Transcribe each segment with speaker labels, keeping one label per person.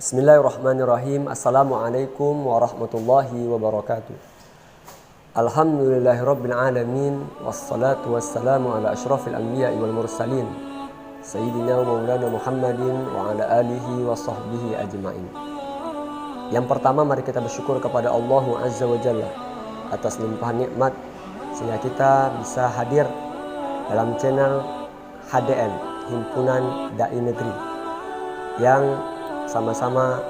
Speaker 1: Bismillahirrahmanirrahim. Assalamualaikum warahmatullahi wabarakatuh. Alhamdulillahirabbil alamin wassalatu wassalamu ala asyrafil anbiya'i wal mursalin sayyidina wa maulana Muhammadin wa ala alihi wa sahbihi ajma'in. Yang pertama, mari kita bersyukur kepada Allah Azza wa Jalla atas limpahan nikmat sehingga kita bisa hadir dalam channel HDN, Himpunan Dai Negeri, yang sama-sama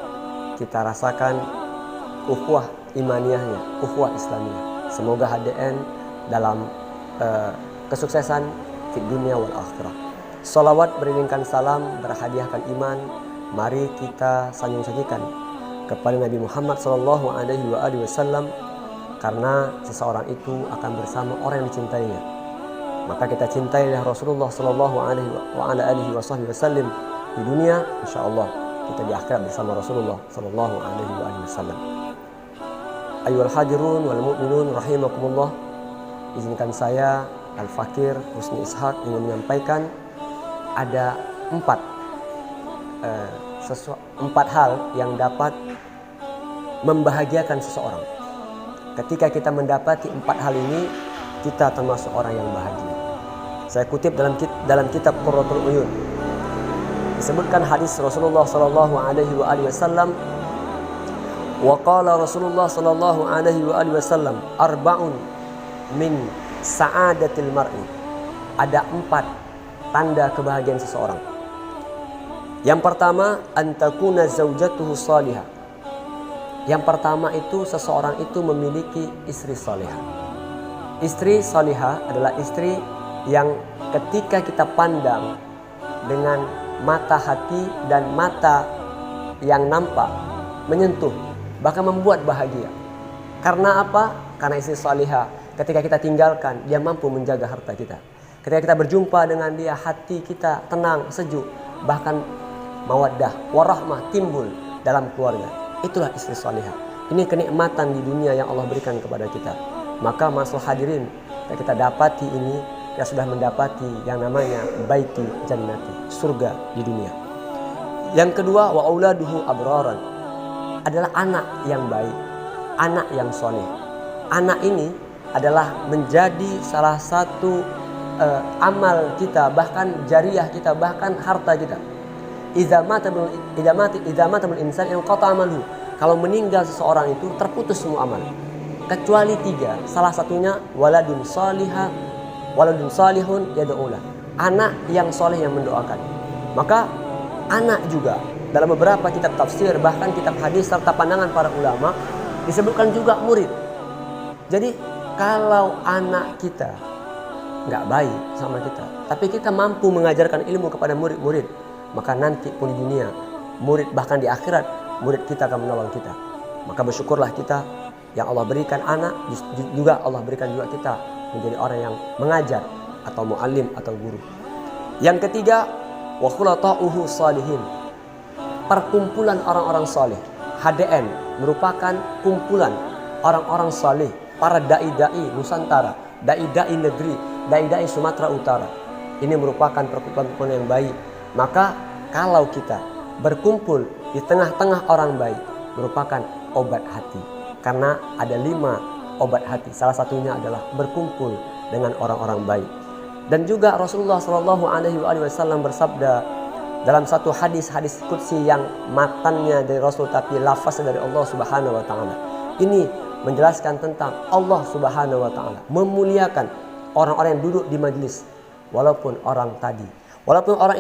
Speaker 1: kita rasakan ukhuwah imaniyahnya, ukhuwah islamiyah. Semoga HDN dalam kesuksesan di dunia wal akhirah. Salawat beriringkan salam, berhadiahkan iman. Mari kita sanjung-sanjungkan kepada Nabi Muhammad SAW, karena seseorang itu akan bersama orang yang dicintainya. Maka kita cintailah Rasulullah SAW di dunia, insya Allah kita di akhirat bersama Rasulullah SAW. Ayyuhal hadirun wal mu'minun rahimakumullah. Izinkan saya Al-Fakir Husni Ishaq ingin menyampaikan ada empat hal yang dapat membahagiakan seseorang. Ketika kita mendapati empat hal ini, kita termasuk orang yang bahagia. Saya kutip dalam kitab Qurratul Uyun. Disebutkan hadis Rasulullah SAW. Wa qala Rasulullah SAW, arba'un min sa'adatil mar'i. Ada empat tanda kebahagiaan seseorang. Yang pertama, antakuna zaujatuhu salihah. Yang pertama itu seseorang itu memiliki istri salihah. Istri salihah adalah istri yang ketika kita pandang dengan mata hati dan mata yang nampak, menyentuh, bahkan membuat bahagia. Karena apa? Karena istri salihah ketika kita tinggalkan, dia mampu menjaga harta kita. Ketika kita berjumpa dengan dia, hati kita tenang, sejuk, bahkan mawaddah, warahmah timbul dalam keluarga. Itulah istri salihah. Ini kenikmatan di dunia yang Allah berikan kepada kita. Maka masalah hadirin, kita dapati ini, kita sudah mendapati yang namanya baiti jannati, surga di dunia. Yang kedua, wa auladuhu abraran, adalah anak yang baik, anak yang soleh. Anak ini adalah menjadi salah satu amal kita, bahkan jariah kita, bahkan harta kita. Idza mata bil insan inqata amaluhu. Kalau meninggal seseorang itu terputus semua amal, kecuali tiga. Salah satunya waladun salihun yad'ulah, anak yang soleh yang mendoakan. Maka anak juga dalam beberapa kitab tafsir, bahkan kitab hadis serta pandangan para ulama, disebutkan juga murid. Jadi kalau anak kita nggak baik sama kita, tapi kita mampu mengajarkan ilmu kepada murid-murid, maka nanti pun di dunia, murid bahkan di akhirat, murid kita akan menolong kita. Maka bersyukurlah kita yang Allah berikan anak, juga Allah berikan juga kita menjadi orang yang mengajar atau muallim atau guru. Yang ketiga, wa khulata'uhu salihin, perkumpulan orang-orang saleh. HDN merupakan kumpulan orang-orang saleh, para dai-dai Nusantara, dai-dai negeri, dai-dai Sumatera Utara. Ini merupakan perkumpulan yang baik. Maka kalau kita berkumpul di tengah-tengah orang baik, merupakan obat hati. Karena ada 5 obat hati. Salah satunya adalah berkumpul dengan orang-orang baik. Dan juga Rasulullah SAW bersabda dalam satu hadis qudsi yang matannya dari Rasul tapi lafaznya dari Allah Subhanahu wa taala. Ini menjelaskan tentang Allah Subhanahu wa taala memuliakan orang-orang yang duduk di majelis, walaupun orang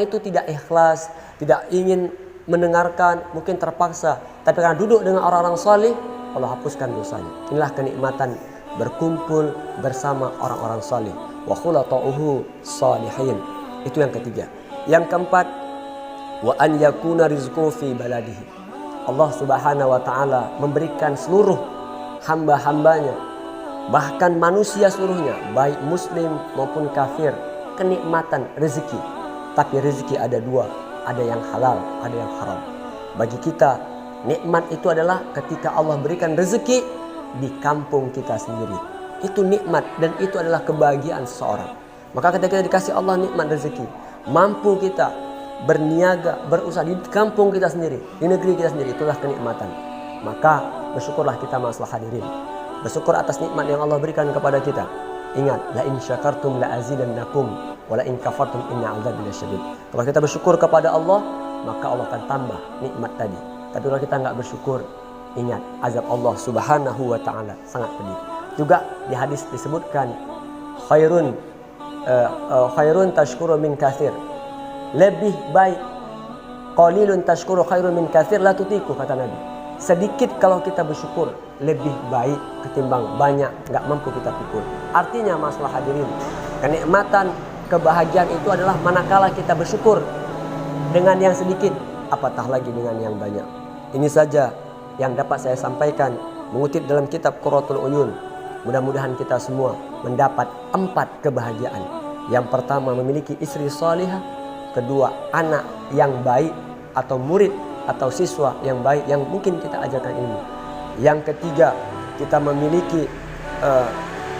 Speaker 1: itu tidak ikhlas, tidak ingin mendengarkan, mungkin terpaksa, tapi karena duduk dengan orang-orang saleh, Allah hapuskan dosanya. Inilah kenikmatan berkumpul bersama orang-orang saleh. Wa khulata'uhu salihin. Itu yang ketiga. Yang keempat, wa an yakuna rizquhu fi baladihi. Allah Subhanahu wa taala memberikan seluruh hamba-hambanya, bahkan manusia seluruhnya, baik muslim maupun kafir, kenikmatan rezeki. Tapi rezeki ada dua, ada yang halal, ada yang haram. Bagi kita, nikmat itu adalah ketika Allah berikan rezeki di kampung kita sendiri. Itu nikmat dan itu adalah kebahagiaan seseorang. Maka ketika kita dikasih Allah nikmat rezeki, mampu kita berniaga, berusaha di kampung kita sendiri, di negeri kita sendiri, itulah kenikmatan. Maka bersyukurlah kita masalah hadirin. Bersyukur atas nikmat yang Allah berikan kepada kita. Ingat, la in syakartum la azidannakum wa la in kafartum inna 'adzabi lasyadid. Kalau kita bersyukur kepada Allah, maka Allah akan tambah nikmat tadi. Tapi kalau kita enggak bersyukur, ingat azab Allah Subhanahu wa taala sangat pedih. Juga di hadis disebutkan khairun tashkuru min katsir. Lebih baik qalilun tashkuru khairun min katsir la tutiku, kata Nabi. Sedikit kalau kita bersyukur lebih baik ketimbang banyak enggak mampu kita pikul. Artinya masalah hadirin, kenikmatan, kebahagiaan itu adalah manakala kita bersyukur dengan yang sedikit, apatah lagi dengan yang banyak. Ini saja yang dapat saya sampaikan mengutip dalam kitab Qurratul Uyun. Mudah-mudahan kita semua mendapat 4 kebahagiaan. Yang pertama, memiliki istri salihah. Kedua, anak yang baik atau murid atau siswa yang baik yang mungkin kita ajarkan ilmu. Yang ketiga, kita memiliki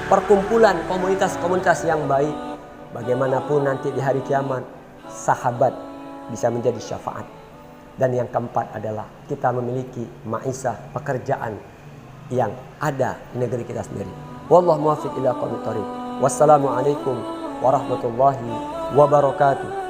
Speaker 1: perkumpulan komunitas-komunitas yang baik. Bagaimanapun nanti di hari kiamat, sahabat bisa menjadi syafaat. Dan yang keempat adalah kita memiliki maisah, pekerjaan yang ada di negeri kita sendiri. Wallahu muwaffiq ila aqwamit thoriq. Wassalamualaikum warahmatullahi wabarakatuh.